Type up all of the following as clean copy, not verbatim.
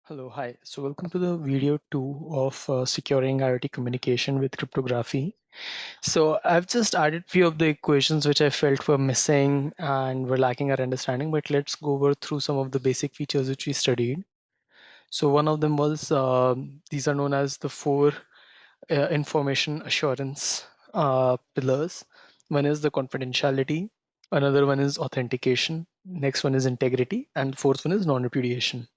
Hello, hi. So welcome to the video 2 of securing IoT communication with cryptography. So I've just added few of the equations which I felt were missing and were lacking our understanding, but let's go over through some of the basic features which we studied. So one of them was these are known as the four information assurance pillars. One is the confidentiality, another one is authentication, next one is integrity, and the fourth one is non-repudiation.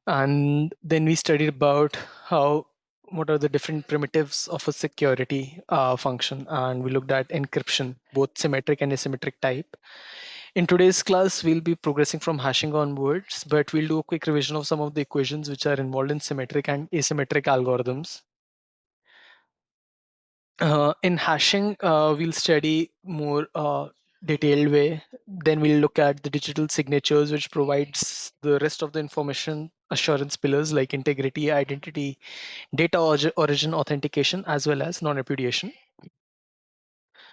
And then we studied about how what are the different primitives of a security function, and we looked at encryption, both symmetric and asymmetric type. In today's class we'll be progressing from hashing onwards, but we'll do a quick revision of some of the equations which are involved in symmetric and asymmetric algorithms. In hashing, we'll study more detailed way. Then we'll look at the digital signatures, which provides the rest of the information assurance pillars like integrity, identity, data origin authentication, as well as non-repudiation.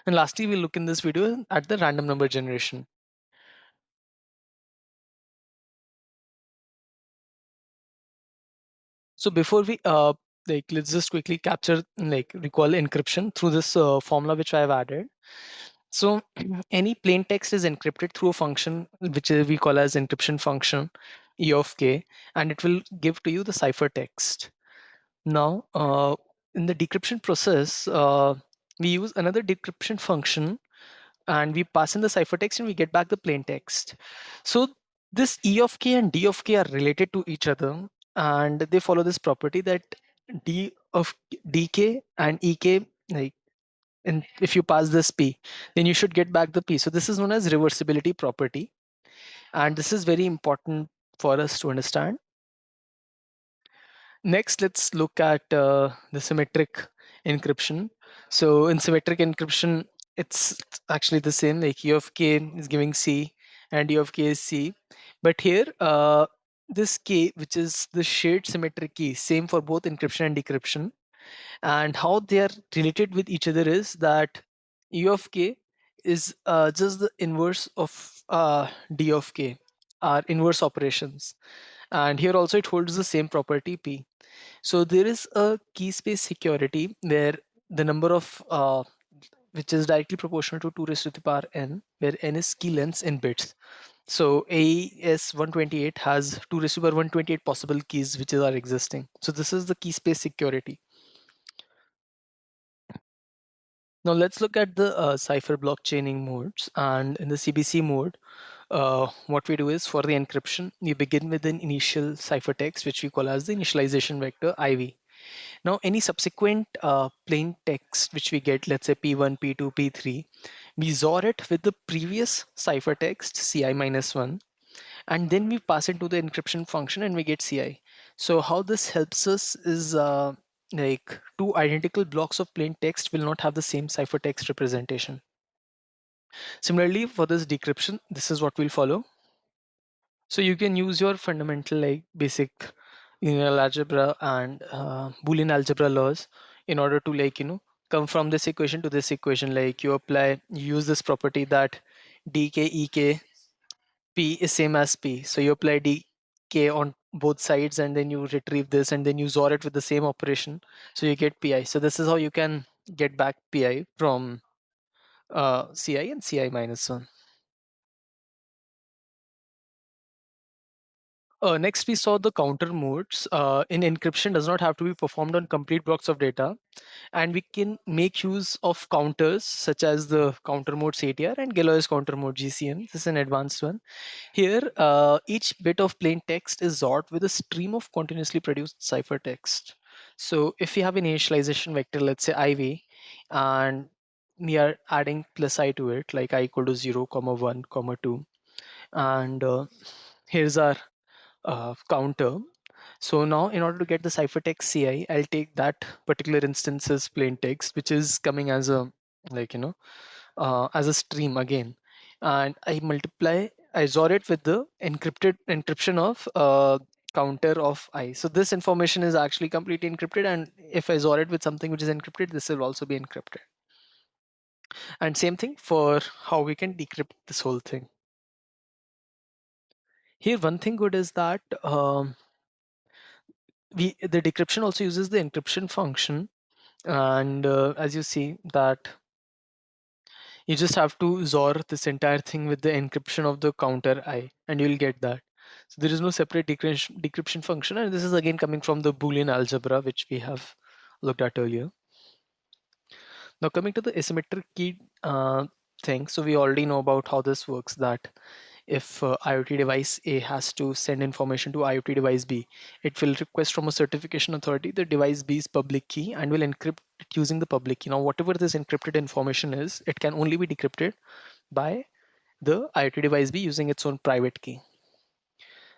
And lastly, we'll look in this video at the random number generation. So before we let's just quickly capture recall encryption through this formula which I have added. So any plain text is encrypted through a function which we call as encryption function E of k, and it will give to you the ciphertext. Now, in the decryption process, we use another decryption function and we pass in the ciphertext and we get back the plain text. So this E of k and D of k are related to each other, and they follow this property that D of dk and ek, like, and if you pass this p, then you should get back the p. So this is known as reversibility property, and this is very important for us to understand. Next, let's look at the symmetric encryption. So in symmetric encryption, it's actually the same, like E of k is giving c and E of k is c. But here, this k, which is the shared symmetric key, same for both encryption and decryption. And how they are related with each other is that E of k is just the inverse of D of k, are inverse operations. And here also it holds the same property p. So there is a key space security where the number of which is directly proportional to 2 raised to the power n, where n is key lengths in bits. So AES 128 has 2 raised to the power 128 possible keys which are existing. So this is the key space security. Now let's look at the cipher blockchaining modes. And in the CBC mode, what we do is for the encryption, we begin with an initial ciphertext, which we call as the initialization vector IV. Now, any subsequent plain text which we get, let's say P1, P2, P3, we XOR it with the previous ciphertext CI minus 1, and then we pass it to the encryption function and we get CI. So how this helps us is like two identical blocks of plain text will not have the same ciphertext representation. Similarly, for this decryption, this is what we'll follow. So you can use your fundamental like basic linear algebra and Boolean algebra laws in order to come from this equation to this equation. Like you use this property that dk ek p is same as p. So you apply dk on both sides and then you retrieve this and then you XOR it with the same operation. So you get pi. So this is how you can get back pi from ci and ci minus 1. Next, we saw the counter modes. In encryption, does not have to be performed on complete blocks of data, and we can make use of counters such as the counter mode CTR and Galois counter mode GCM. This is an advanced one. Here, each bit of plain text is XORed with a stream of continuously produced ciphertext. So, if we have an initialization vector, let's say IV, and we are adding plus I to it, like I equal to 0, comma 1, comma 2, and here's our counter. So now in order to get the ciphertext CI, I'll take that particular instance's plain text, which is coming as a as a stream again. And I XOR it with the encryption of counter of I. So this information is actually completely encrypted. And if I XOR it with something which is encrypted, this will also be encrypted. And same thing for how we can decrypt this whole thing. Here, one thing good is that the decryption also uses the encryption function, and as you see that you just have to XOR this entire thing with the encryption of the counter I, and you'll get that. So there is no separate decryption function, and this is again coming from the Boolean algebra, which we have looked at earlier. Now coming to the asymmetric key thing, so we already know about how this works. That if IoT device A has to send information to IoT device B, it will request from a certification authority the device B's public key and will encrypt it using the public key. Now, whatever this encrypted information is, it can only be decrypted by the IoT device B using its own private key.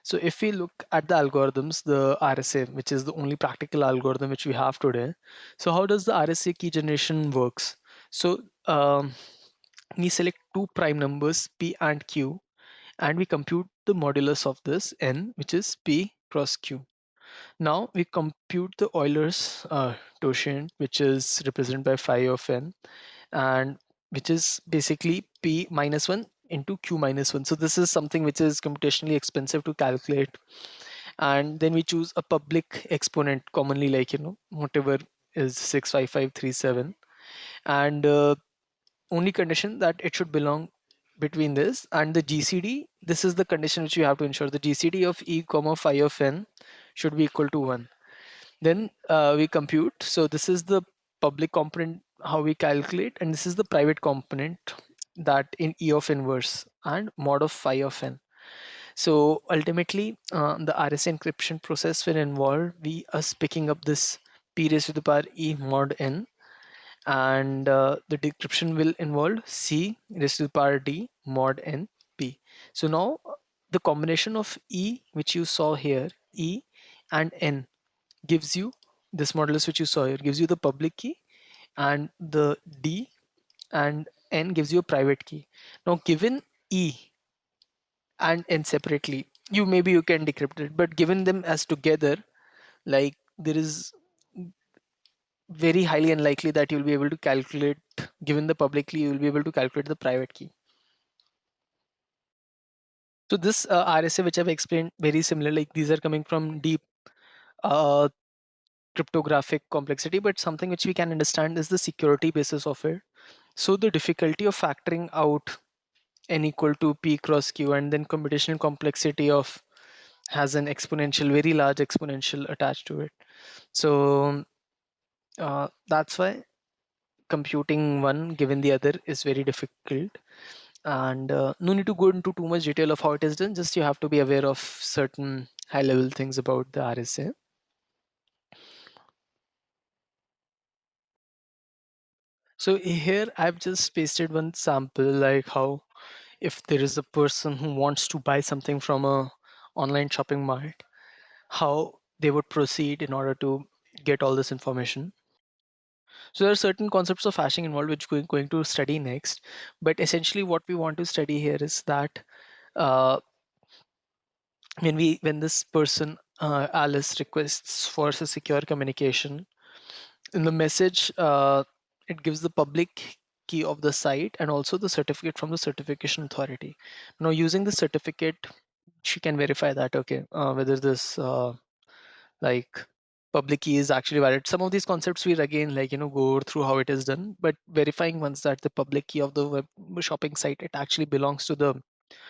So if we look at the algorithms, the RSA, which is the only practical algorithm which we have today. So how does the RSA key generation works? So we select two prime numbers P and Q, and we compute the modulus of this n, which is P cross Q. Now we compute the Euler's totient, which is represented by phi of n, and which is basically P minus 1 into Q minus 1. So this is something which is computationally expensive to calculate. And then we choose a public exponent, commonly like, whatever is 65537. And only condition that it should belong between this and the GCD. This is the condition which you have to ensure. The GCD of E comma phi of n should be equal to 1. Then we compute. So this is the public component, how we calculate, and this is the private component that in E of inverse and mod of phi of n. So ultimately, the RSA encryption process will involve us picking up this p raised to the power e mod n, and the decryption will involve c raised to the power d mod n p. So now the combination of e, which you saw here, e and n, gives you this modulus which you saw here, gives you the public key, and the d and n gives you a private key. Now given e and n separately, you can decrypt it, but given them as together, like, there is very highly unlikely that you'll be able to calculate, given the public key, you'll be able to calculate the private key. So this RSA, which I've explained, very similar. Like, these are coming from deep uh, cryptographic complexity, but something which we can understand is the security basis of it. So the difficulty of factoring out n equal to p cross q, and then computational complexity of has an exponential, very large exponential attached to it. So that's why computing one given the other is very difficult. And no need to go into too much detail of how it is done. Just you have to be aware of certain high level things about the RSA. So here I've just pasted one sample, like how if there is a person who wants to buy something from a online shopping mart, how they would proceed in order to get all this information. So there are certain concepts of hashing involved, which we're going to study next. But essentially, what we want to study here is that uh, when this person Alice requests for a secure communication, in the message, it gives the public key of the site and also the certificate from the certification authority. Now, using the certificate, she can verify that, okay, whether this like public key is actually valid. Some of these concepts we'll again, like, go through how it is done, but verifying once that the public key of the web shopping site, it actually belongs to the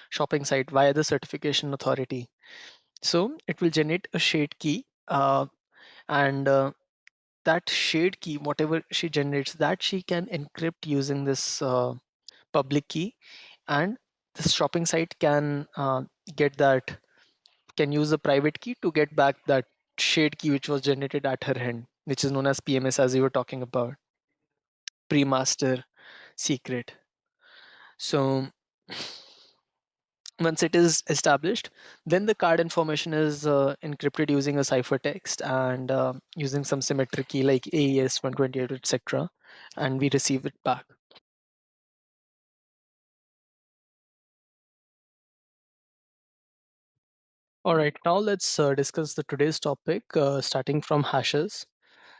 shopping site via the certification authority. So it will generate a shared key, and that shared key, whatever she generates, that she can encrypt using this public key, and this shopping site can get that, can use a private key to get back that shared key which was generated at her end, which is known as PMS, as you were talking about, pre-master secret. So once it is established, then the card information is encrypted using a ciphertext and using some symmetric key like AES 128, etc., and we receive it back. All right, now let's discuss the today's topic, starting from hashes.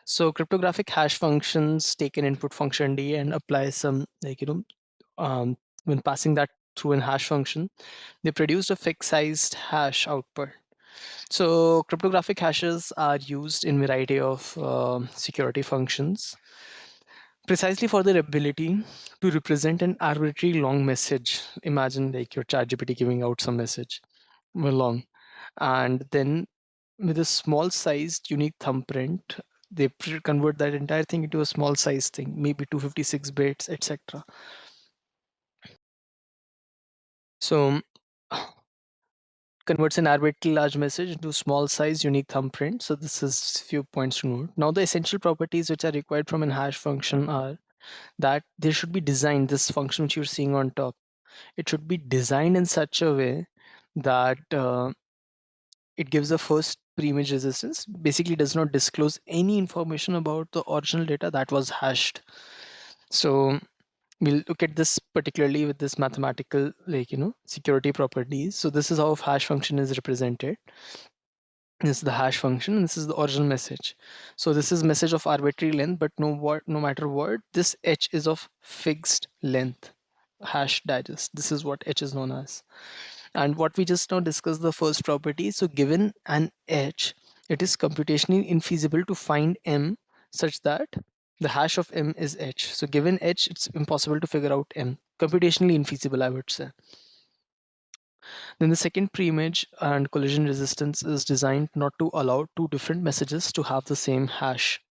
So cryptographic hash functions take an input function D and apply some, like, when passing that through an hash function, they produced a fixed sized hash output. So cryptographic hashes are used in variety of security functions precisely for their ability to represent an arbitrary long message. Imagine like your ChatGPT giving out some message, long, and then with a small sized unique thumbprint, they convert that entire thing into a small size thing, maybe 256 bits, etc. So converts an arbitrarily large message into small size unique thumbprint. So this is few points to note. Now the essential properties which are required from an hash function are that they should be designed, this function which you're seeing on top, it should be designed in such a way that it gives the first pre-image resistance, basically does not disclose any information about the original data that was hashed. So we'll look at this particularly with this mathematical, like, security properties. So this is how a hash function is represented. This is the hash function and this is the original message. So this is message of arbitrary length, but no matter what, this h is of fixed length, hash digest. This is what h is known as. And what we just now discussed, the first property. So given an h, it is computationally infeasible to find m such that the hash of m is h. So given h, it's impossible to figure out m. Computationally infeasible, I would say. Then the second preimage and collision resistance is designed not to allow two different messages to have the same hash.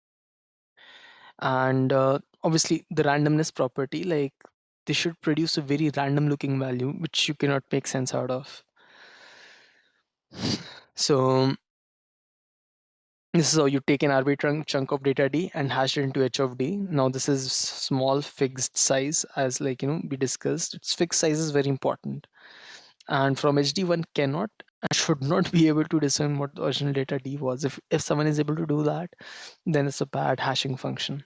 And obviously the randomness property, like they should produce a very random looking value, which you cannot make sense out of. So this is how you take an arbitrary chunk of data D and hash it into h of D. Now this is small fixed size, as like, we discussed. Its fixed size is very important. And from HD, one cannot and should not be able to discern what the original data D was. If someone is able to do that, then it's a bad hashing function.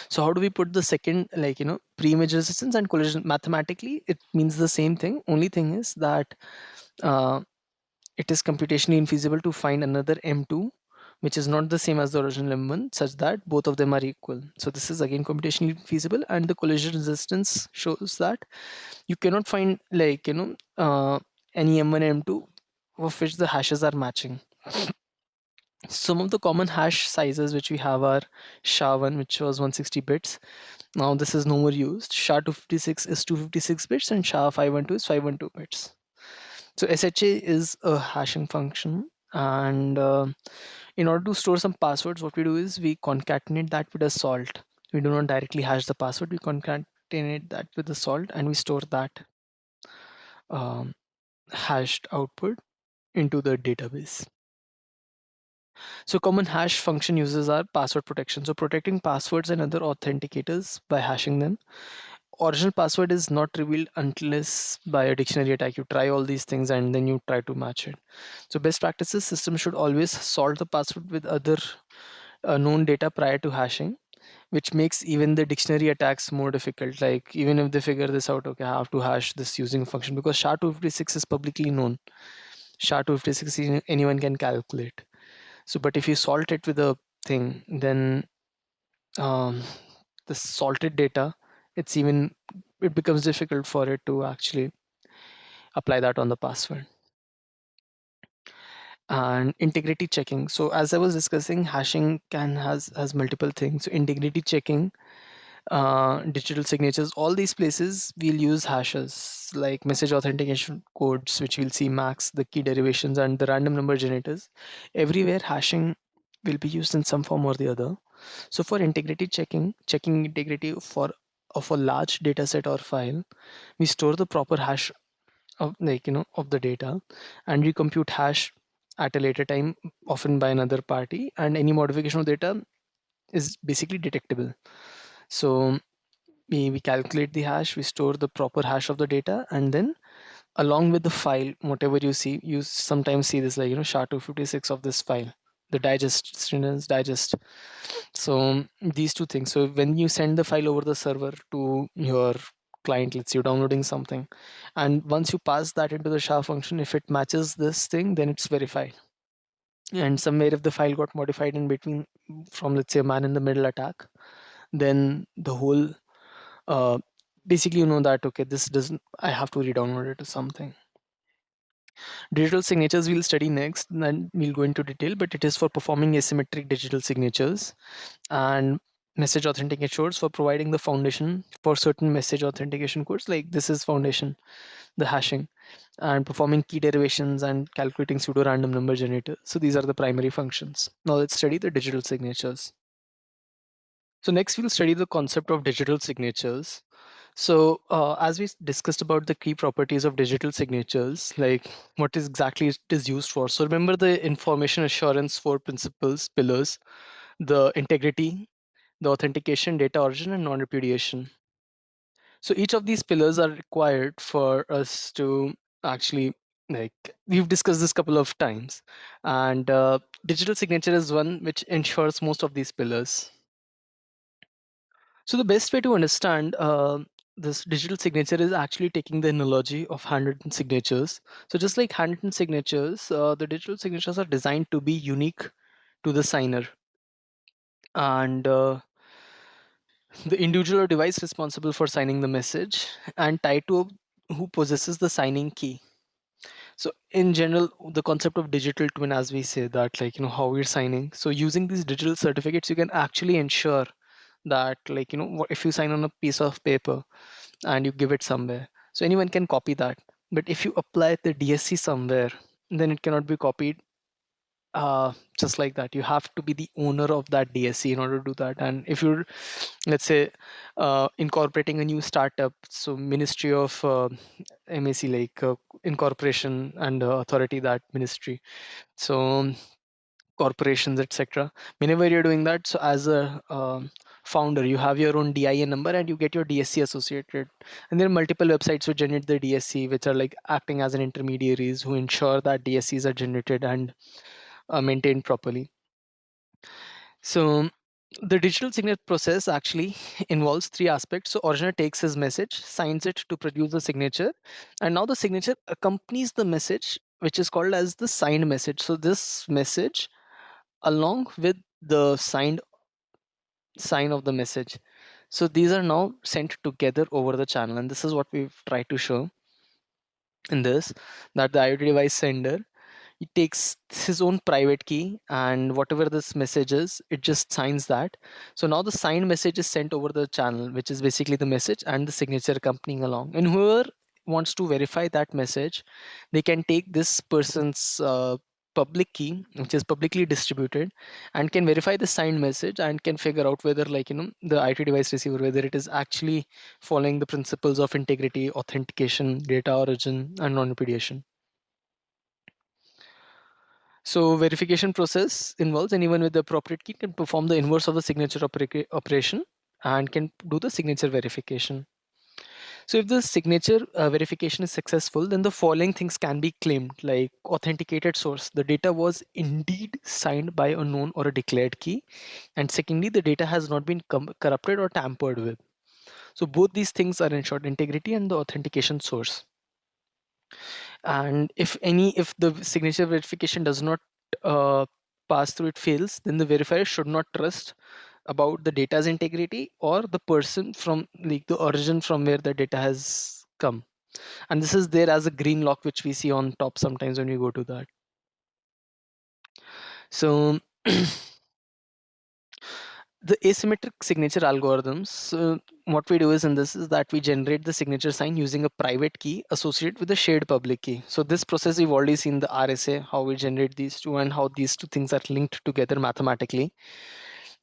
So how do we put the second, like, pre-image resistance and collision? Mathematically, it means the same thing. Only thing is that uh, it is computationally infeasible to find another M2 which is not the same as the original M1 such that both of them are equal. So this is again computationally feasible, and the collision resistance shows that you cannot find, like, any M1 and M2 of which the hashes are matching. Some of the common hash sizes which we have are SHA-1, which was 160 bits. Now this is no more used. SHA-256 is 256 bits and SHA-512 is 512 bits. So SHA is a hashing function, and in order to store some passwords, what we do is we concatenate that with a salt. We do not directly hash the password, we concatenate that with the salt and we store that um, hashed output into the database. So common hash function uses are password protection. So protecting passwords and other authenticators by hashing them. Original password is not revealed unless by a dictionary attack. You try all these things and then you try to match it. So best practices, system should always sort the password with other known data prior to hashing, which makes even the dictionary attacks more difficult. Like even if they figure this out, okay, I have to hash this using a function, because SHA-256 is publicly known. SHA-256 anyone can calculate. So, but if you salt it with a thing, then um, the salted data, it becomes difficult for it to actually apply that on the password. And integrity checking. So as I was discussing, hashing has multiple things. So integrity checking, digital signatures, all these places we'll use hashes like message authentication codes, which we'll see max, the key derivations, and the random number generators. Everywhere hashing will be used in some form or the other. So for integrity checking integrity of a large data set or file, we store the proper hash of, like, of the data, and we compute hash at a later time, often by another party, and any modification of data is basically detectable. So we calculate the hash, we store the proper hash of the data, and then along with the file, whatever you see, you sometimes see this, like, SHA-256 of this file, the digest, students digest. So these two things. So when you send the file over the server to your client, let's say you're downloading something, and once you pass that into the SHA function, if it matches this thing, then it's verified. And somewhere if the file got modified in between from, let's say, a man in the middle attack, then the whole uh, basically you know that okay, this doesn't, I have to re-download it or something. Digital signatures we'll study next, and then we'll go into detail, but it is for performing asymmetric digital signatures. And message authenticators for providing the foundation for certain message authentication codes, like this is foundation, the hashing, and performing key derivations and calculating pseudo random number generator. So these are the primary functions. Now let's study the digital signatures. So next we'll study the concept of digital signatures. So as we discussed about the key properties of digital signatures, like what is exactly it is used for. So remember the information assurance four principles, pillars, the integrity, the authentication, data origin, and non-repudiation. So each of these pillars are required for us to actually, like, we've discussed this couple of times, and digital signature is one which ensures most of these pillars. So the best way to understand this digital signature is actually taking the analogy of handwritten signatures. So just like handwritten signatures, the digital signatures are designed to be unique to the signer, and the individual or device responsible for signing the message, and tied to who possesses the signing key. So in general, the concept of digital twin, as we say that, like, how we're signing. So using these digital certificates, you can actually ensure that, like, if you sign on a piece of paper and you give it somewhere, so anyone can copy that. But if you apply the DSC somewhere, then it cannot be copied just like that. You have to be the owner of that DSC in order to do that. And if you're, let's say, incorporating a new startup, so Ministry of MAC, like incorporation and authority, that ministry. So corporations, etc. Whenever you're doing that, so as a founder, you have your own DIN number and you get your DSC associated. And there are multiple websites which generate the DSC, which are like acting as an intermediaries who ensure that DSCs are generated and maintained properly. So the digital signature process actually involves three aspects. So originator takes his message, signs it to produce the signature, and now the signature accompanies the message, which is called as the signed message. So this message, along with the signed sign of the message, so these are now sent together over the channel, and this is what we've tried to show in this, that the IoT device sender, he takes his own private key, and whatever this message is, it just signs that. So now the signed message is sent over the channel, which is basically the message and the signature accompanying along. And whoever wants to verify that message, they can take this person's public key, which is publicly distributed, and can verify the signed message and can figure out whether, like, the IT device receiver, whether it is actually following the principles of integrity, authentication, data origin, and non-repudiation. So verification process involves anyone with the appropriate key can perform the inverse of the signature operation and can do the signature verification. So if the signature verification is successful, then the following things can be claimed, like authenticated source. The data was indeed signed by a known or a declared key. And secondly, the data has not been corrupted or tampered with. So both these things are ensured, integrity and the authentication source. And if the signature verification does not uh, pass through, it fails, then the verifier should not trust about the data's integrity or the person from, like, the origin from where the data has come. And this is there as a green lock which we see on top sometimes when we go to that. So the asymmetric signature algorithms, what we do is in this is that we generate the signature sign using a private key associated with a shared public key. So this process we've already seen the RSA, how we generate these two and how these two things are linked together mathematically.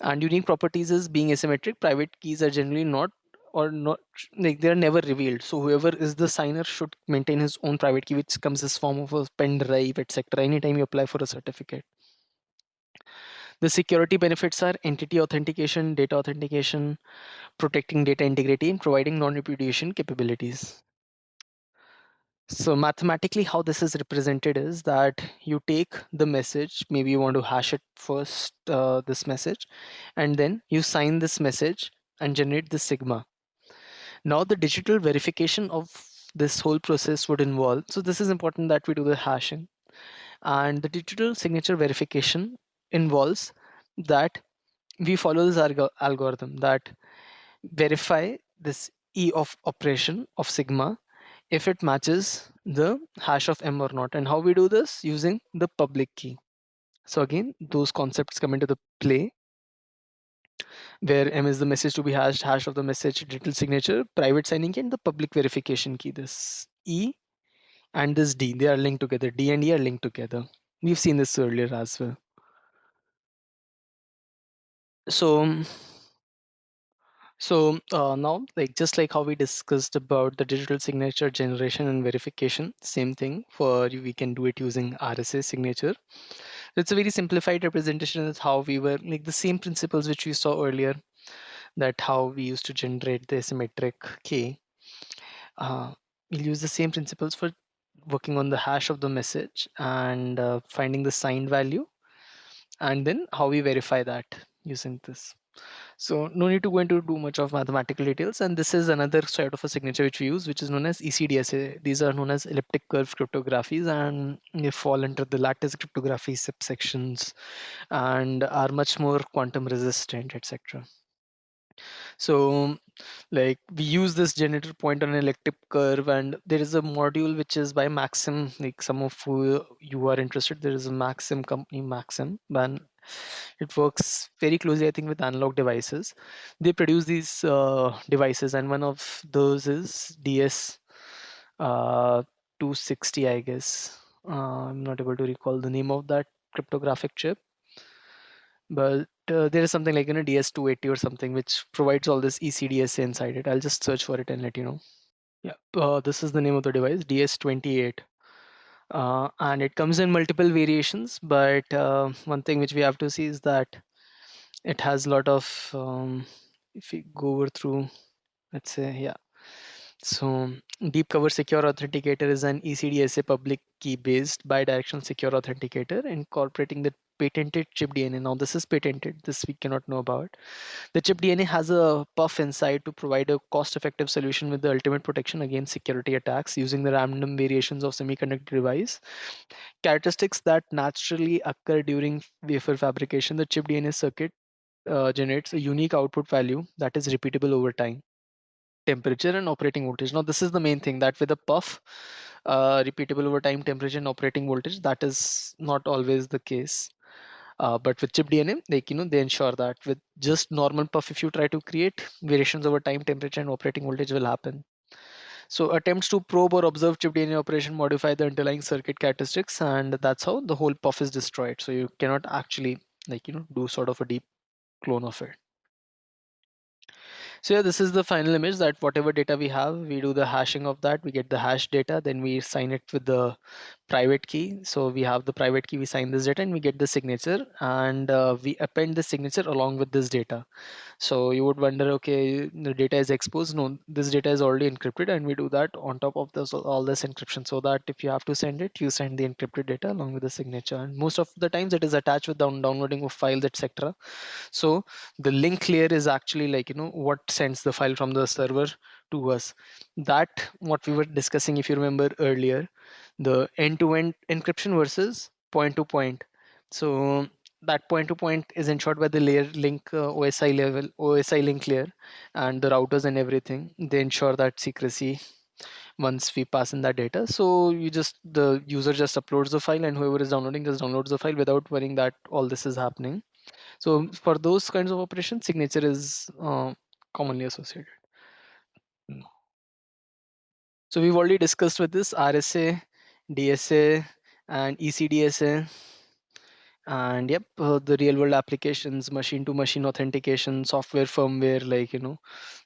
And unique properties is being asymmetric, private keys are generally not, or not, like, they're never revealed. So whoever is the signer should maintain his own private key, which comes as form of a pen drive, etc. anytime you apply for a certificate. The security benefits are entity authentication, data authentication, protecting data integrity, and providing non-repudiation capabilities. So mathematically, how this is represented is that you take the message, maybe you want to hash it first, this message, and then you sign this message and generate the sigma. Now the digital verification of this whole process would involve, so this is important that we do the hashing, and the digital signature verification involves that we follow this algorithm that verify this E of operation of sigma if it matches the hash of M or not. And how we do this? Using the public key. So again, those concepts come into the play, where M is the message to be hashed, hash of the message, digital signature, private signing key, and the public verification key. This E and this D, they are linked together. D and E are linked together. We've seen this earlier as well. So, now, like just like how we discussed about the digital signature generation and verification, same thing for we can do it using RSA signature. It's a very simplified representation of how we were like the same principles which we saw earlier, that how we used to generate the asymmetric key. We'll use the same principles for working on the hash of the message and finding the signed value, and then how we verify that using this. So no need to go into too much of mathematical details. And this is another sort of a signature which we use, which is known as ECDSA. These are known as elliptic curve cryptographies, and they fall under the lattice cryptography subsections and are much more quantum resistant, etc. So like we use this generator point on an elliptic curve, and there is a module which is by Maxim. Like some of you are interested, there is a Maxim company, Maxim, and it works very closely, I think, with analog devices. They produce these devices, and one of those is DS 260, I guess. I'm not able to recall the name of that cryptographic chip, but there is something like DS280 or something which provides all this ECDSA inside it. I'll just search for it and let you know. Yeah, this is the name of the device, DS28. And it comes in multiple variations, but one thing which we have to see is that it has a lot of, if we go over through, let's say, yeah. So Deep Cover Secure Authenticator is an ECDSA public key based bidirectional secure authenticator incorporating the patented chip DNA. Now this is patented, this we cannot know about. The chip DNA has a puff inside to provide a cost-effective solution with the ultimate protection against security attacks using the random variations of semiconductor device. Characteristics that naturally occur during wafer fabrication. The chip DNA circuit generates a unique output value that is repeatable over time, temperature and operating voltage. Now this is the main thing, that with a puff, repeatable over time, temperature and operating voltage, that is not always the case. But with chip DNA, like they ensure that with just normal puff, if you try to create variations over time, temperature and operating voltage will happen. So attempts to probe or observe chip DNA operation modify the underlying circuit characteristics, and that's how the whole puff is destroyed. So you cannot actually do sort of a deep clone of it. So yeah, this is the final image, that whatever data we have, we do the hashing of that, we get the hash data, then we sign it with the private key. So we have the private key, we sign this data and we get the signature, and we append the signature along with this data. So you would wonder, okay, the data is exposed. No, this data is already encrypted, and we do that on top of this all this encryption, so that if you have to send it, you send the encrypted data along with the signature. And most of the times it is attached with downloading of files, etc. So the link layer is actually like what sends the file from the server to us. That what we were discussing, if you remember earlier, the end-to-end encryption versus point-to-point. So that point-to-point is ensured by the layer link, OSI level, OSI link layer, and the routers and everything. They ensure that secrecy once we pass in that data. So the user just uploads the file, and whoever is downloading just downloads the file without worrying that all this is happening. So for those kinds of operations, signature is commonly associated. So we've already discussed with this RSA, DSA, and ECDSA. And yep, the real world applications, machine to machine authentication, software, firmware, like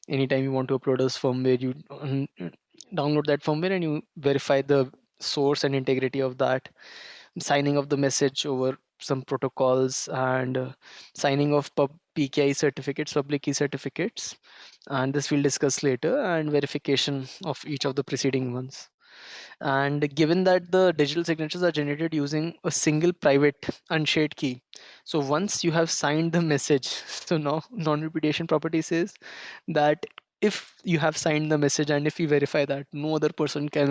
anytime you want to upload a firmware, you download that firmware and you verify the source and integrity of that, signing of the message over some protocols, and signing of PKI certificates, public key certificates, and this we'll discuss later, and verification of each of the preceding ones. And given that the digital signatures are generated using a single private unshared key, so once you have signed the message, so now non-repudiation property says that if you have signed the message and if you verify that, no other person can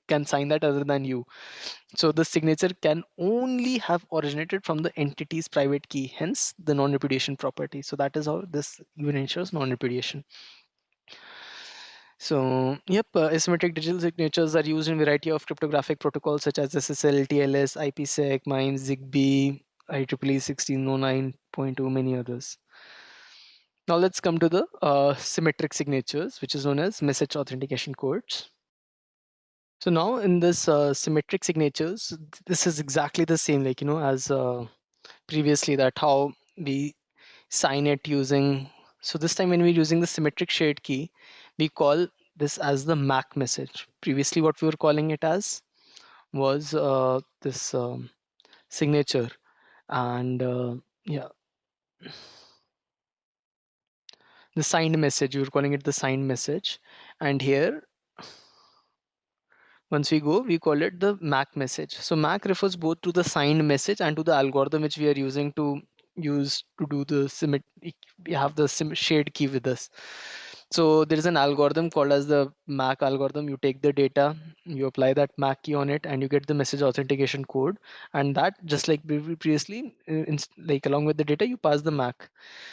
can sign that other than you. So the signature can only have originated from the entity's private key, hence the non-repudiation property. So that is how this even ensures non-repudiation. So, yep, asymmetric digital signatures are used in a variety of cryptographic protocols such as SSL, TLS, IPsec, MIME, ZigBee, IEEE 1609.2, many others. Now let's come to the symmetric signatures, which is known as message authentication codes. So now in this symmetric signatures, this is exactly the same, like, as previously, that how we sign it using. So this time when we're using the symmetric shared key, we call this as the MAC message. Previously what we were calling it as was this signature, and yeah, the signed message, we were calling it the signed message. And here, once we go, we call it the MAC message. So MAC refers both to the signed message and to the algorithm which we are using to use to do the we have the shared key with us. So there is an algorithm called as the MAC algorithm. You take the data, you apply that MAC key on it, and you get the message authentication code. And that, just like previously, like along with the data, you pass the MAC.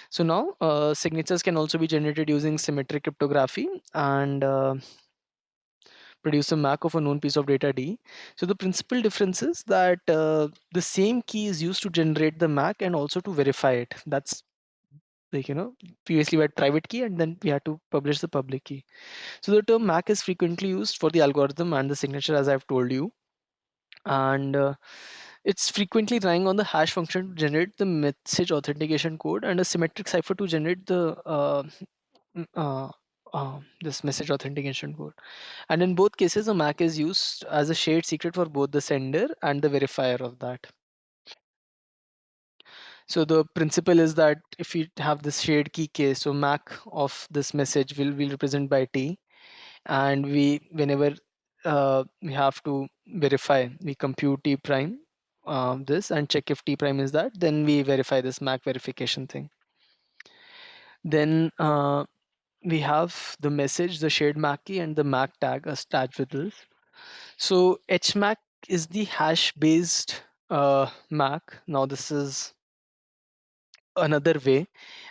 So now signatures can also be generated using symmetric cryptography, and produce a MAC of a known piece of data D. So the principal difference is that the same key is used to generate the MAC and also to verify it. That's like, previously we had private key and then we had to publish the public key. So the term MAC is frequently used for the algorithm and the signature, as I've told you. And it's frequently relying on the hash function to generate the message authentication code and a symmetric cipher to generate the mm, uh, this message authentication code. And in both cases, a MAC is used as a shared secret for both the sender and the verifier of that. So the principle is that if you have this shared key case, so MAC of this message will represent by T, and whenever we have to verify, we compute T prime this and check if T prime is that, then we verify this MAC verification thing. Then we have the message, the shared MAC key, and the MAC tag attached with this. So HMAC is the hash based MAC. Now this is another way,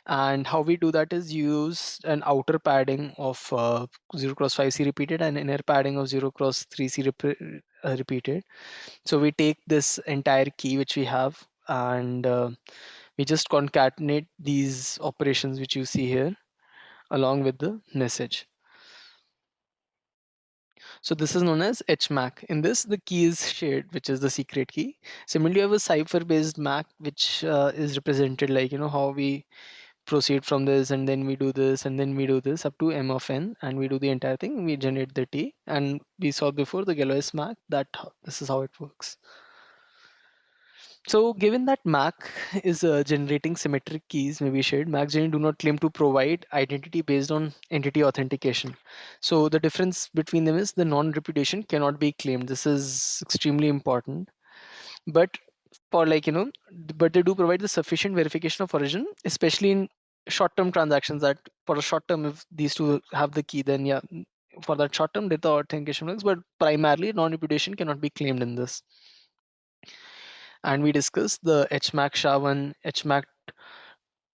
and how we do that is use an outer padding of 0 cross 5c repeated and inner padding of 0 cross 3c repeated. So we take this entire key which we have, and we just concatenate these operations which you see here along with the message. So this is known as HMAC. In this, the key is shared, which is the secret key. Similarly, you have a cipher-based MAC, which is represented like, how we proceed from this, and then we do this, and then we do this up to M of n, and we do the entire thing. We generate the T, and we saw before the Galois MAC that this is how it works. So given that MAC is generating symmetric keys may be shared, MAC generally do not claim to provide identity based on entity authentication. So the difference between them is the non-repudiation cannot be claimed. This is extremely important. But for but they do provide the sufficient verification of origin, especially in short-term transactions, that for a short term, if these two have the key, then yeah, for that short term data authentication works, but primarily non-repudiation cannot be claimed in this. And we discussed the HMAC SHA-1, HMAC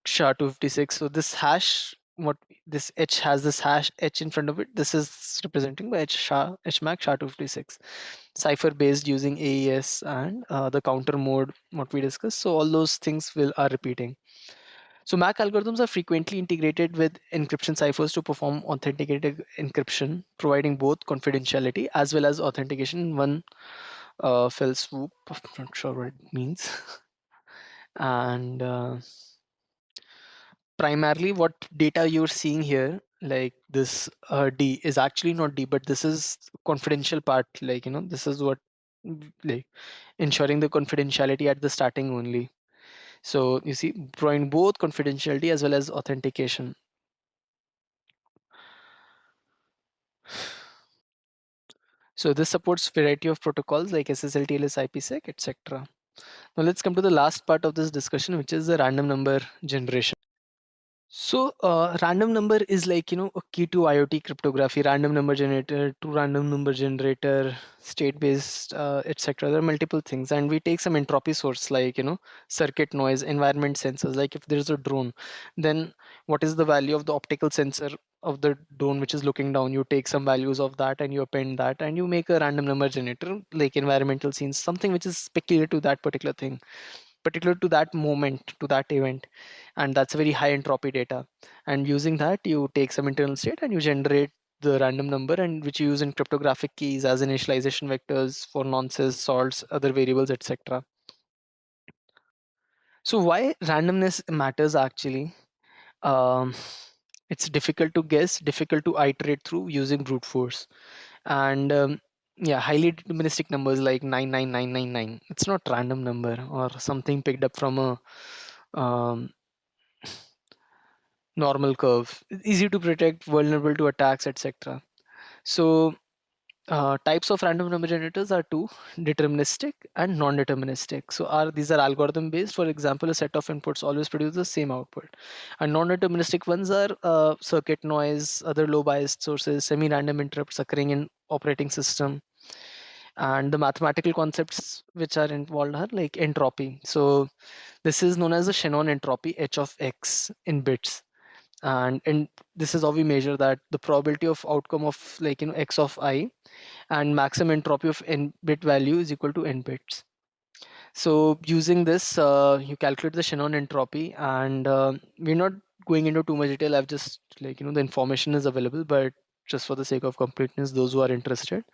SHA-256. So this hash, what this H has this hash H in front of it, this is representing by HMAC SHA-256. Cipher based using AES and the counter mode, what we discussed. So all those things are repeating. So MAC algorithms are frequently integrated with encryption ciphers to perform authenticated encryption, providing both confidentiality as well as authentication in one fell swoop. I'm not sure what it means. And primarily what data you're seeing here, like this D is actually not D, but this is confidential part. Like, this is what, like, ensuring the confidentiality at the starting only. So you see, providing both confidentiality as well as authentication. So this supports variety of protocols like SSL, TLS, IPsec, etc. Now let's come to the last part of this discussion, which is the random number generation. So random number is like, a key to IoT cryptography, random number generator, to random number generator, state based, etc. There are multiple things, and we take some entropy source like, circuit noise, environment sensors. Like if there's a drone, then what is the value of the optical sensor of the drone which is looking down, you take some values of that and you append that and you make a random number generator, like environmental scenes, something which is peculiar to that particular thing, particular to that moment, to that event, and that's a very high entropy data. And using that, you take some internal state and you generate the random number, and which you use in cryptographic keys as initialization vectors for nonces, salts, other variables, etc. So why randomness matters actually? um, it's difficult to guess, difficult to iterate through using brute force. And yeah, highly deterministic numbers like 99999, it's not random number or something picked up from a um, normal curve. It's easy to predict, vulnerable to attacks, etc. So types of random number generators are two: deterministic and non-deterministic. So these are algorithm based. For example, a set of inputs always produce the same output. And non-deterministic ones are circuit noise, other low biased sources, semi-random interrupts occurring in operating system. And the mathematical concepts which are involved are like entropy. So this is known as the Shannon entropy, h of x in bits. And this is how we measure that the probability of outcome of, like, x of I, and maximum entropy of n bit value is equal to n bits. So using this, you calculate the Shannon entropy, and we're not going into too much detail. I've just, like, the information is available, but just for the sake of completeness, those who are interested,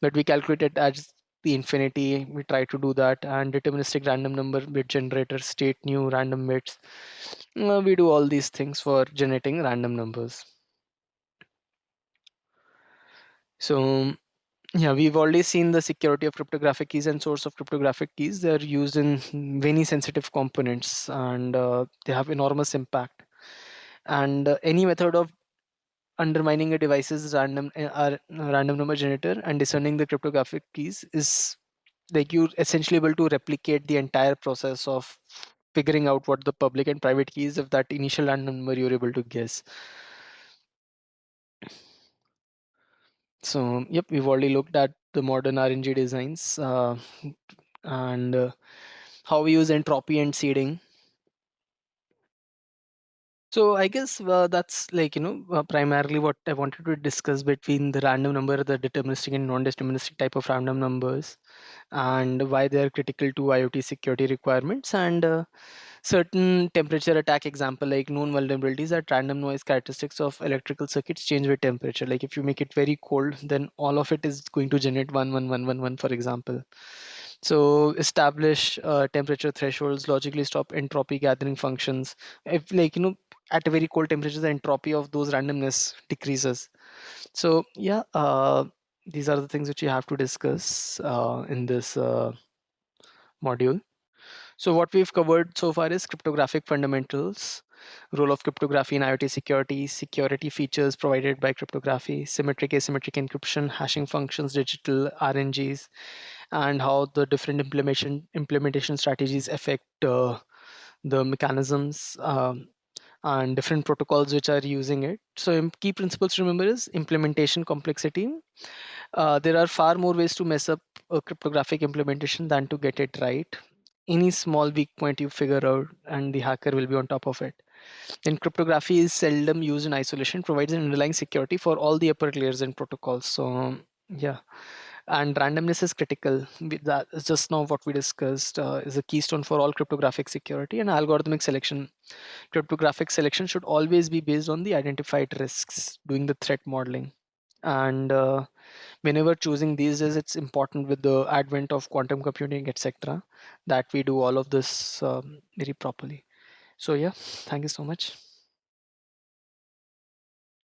but we calculate it as the infinity. We try to do that, and deterministic random number bit generator, state new random bits. We do all these things for generating random numbers. So yeah, we've already seen the security of cryptographic keys and source of cryptographic keys. They're used in many sensitive components, and they have enormous impact. And any method of undermining a device's random number generator and discerning the cryptographic keys is, like, you're essentially able to replicate the entire process of figuring out what the public and private keys of that initial random number you're able to guess. So yep, we've already looked at the modern RNG designs, and how we use entropy and seeding. So I guess that's, like, primarily what I wanted to discuss between the random number, the deterministic and non-deterministic type of random numbers, and why they are critical to IoT security requirements, and certain temperature attack example, like known vulnerabilities that random noise characteristics of electrical circuits change with temperature. Like if you make it very cold, then all of it is going to generate 11111, for example. So establish temperature thresholds, logically stop entropy gathering functions. If, like, at a very cold temperature, the entropy of those randomness decreases. So yeah, these are the things which you have to discuss in this module. So what we've covered so far is cryptographic fundamentals, role of cryptography in IoT security, security features provided by cryptography, symmetric, asymmetric encryption, hashing functions, digital RNGs, and how the different implementation strategies affect the mechanisms, and different protocols which are using it. So key principles to remember is implementation complexity. There are far more ways to mess up a cryptographic implementation than to get it right. Any small weak point you figure out, and the hacker will be on top of it. Then cryptography is seldom used in isolation, provides an underlying security for all the upper layers and protocols. So yeah, and randomness is critical. That is just now what we discussed, is a keystone for all cryptographic security. And algorithmic selection. Cryptographic selection should always be based on the identified risks, doing the threat modeling. And whenever choosing these days, it's important with the advent of quantum computing, etc., that we do all of this very properly. So yeah, thank you so much.